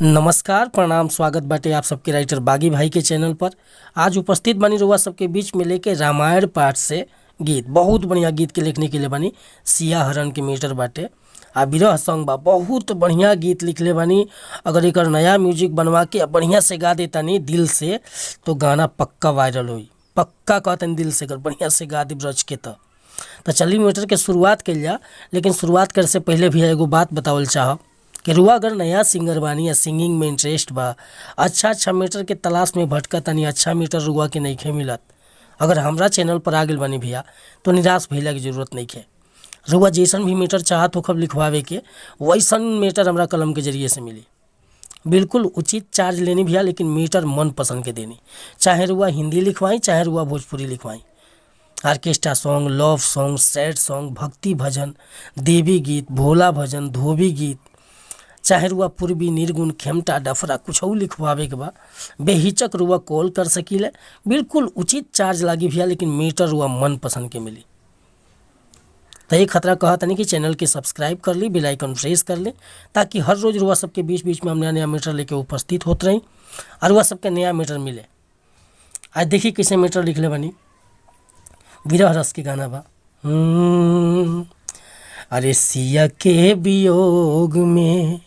नमस्कार प्रणाम स्वागत बाटे आप सबके राइटर बागी भाई के चैनल पर। आज उपस्थित बनी रहुआ सबके बीच में लेके रामायण पाठ से गीत, बहुत बढ़िया गीत के लिखने के लिए बनी सिया हरण के मीटर बाटे आ विरह सॉन्ग बा। बहुत बढ़िया गीत लिखले बानी। अगर एक नया म्यूजिक बनवा के बढ़िया से गा देतानी दिल से तो गाना पक्का वायरल होई। पक्का कहतनी दिल से, अगर बढ़िया से गा दी ब्रज के तो चली मीटर के शुरुआत कल जा। लेकिन शुरुआत करे से पहले भी एगो बात बतावल चाहब कि रुआ अगर नया सिंगर बानी या सिंगिंग में इंटरेस्ट बा, अच्छा मीटर के तलाश में भटका तनी, अच्छा मीटर रुआ के नइखे मिलत, अगर हमरा चैनल पर आ गइल बानी भैया तो निराश भइला की जरूरत नइखे। रुआ जैसन भी मीटर चाहत हो खब लिखवावे के वैसन मीटर हमरा कलम के जरिए से मिली। बिल्कुल उचित चार्ज लेनी भैया, लेकिन मीटर मन पसंद के देनी। चाहे रुआ हिंदी लिखवाई, चाहे रुआ भोजपुरी लिखवाई, orchestra song, love song, sad song, भक्ति भजन, देवी गीत, भोला भजन, धोबी गीत, चाहे रुआ पूर्वी, निर्गुण, खेमटा, डफरा कुछ लिखवावे के बा, बेहिचक रुआ कॉल कर सकीले। बिल्कुल उचित चार्ज लागी भैया, लेकिन मीटर रुआ मन पसंद के मिली। तो एक खतरा कहत नहीं कि चैनल के सब्सक्राइब कर ली, बेल आइकन प्रेस कर ले, ताकि हर रोज़ रुआ सबके बीच बीच में हम नया नया मीटर लेके उपस्थित होत रही और रुआ सबके नया मीटर मिले। आज देखिए कैसे मीटर लिखले बनी। विरह रस के गाना बा। अरे सिया के वियोग में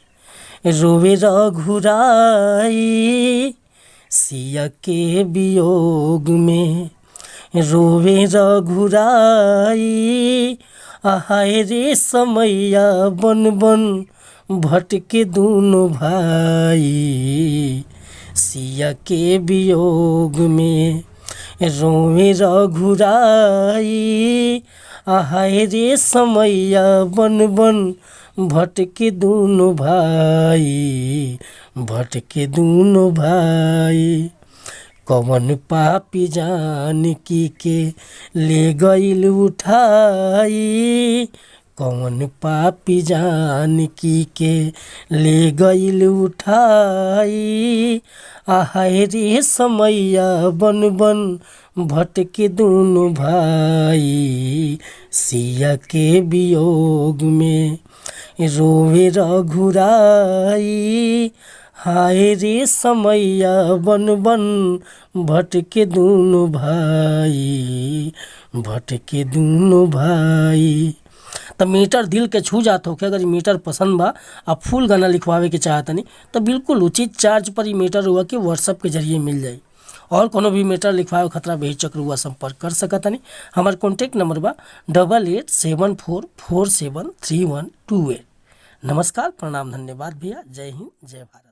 रोवे रघुराई, सिया के वियोग में रोवे रघुराई, आहाय रे समैया बन बन भटके दोनों भाई, सिया के वियोग में रोवे रघुराई, आहाय रे समैया बन बन भटके दोनों भाई, भटके दोनों भाई। कवन पापी जानकी के ले गइल उठाई, कवन पापी जानकी के ले गइल उठाई, आहाय रे समैया बन बन भटके दोनों भाई, सिया के वियोग में रोवे रघुराई, हाय रे समैया बन बन भटके दोनों भाई, भटके दोनों भाई। तो मीटर दिल के छू जात हो कि अगर मीटर पसंद बा आप फुल गाना लिखवावे के चाहतनी तो बिल्कुल उचित चार्ज पर ही मीटर हुआ कि व्हाट्सएप के जरिए मिल जाई। और कोनो भी मीटर लिखवावे खतरा बेहिचक रुआ संपर्क कर सकतनी। हमार कॉन्टैक्ट नंबर बा 8874473128। नमस्कार प्रणाम धन्यवाद भैया। जय हिंद जय भारत।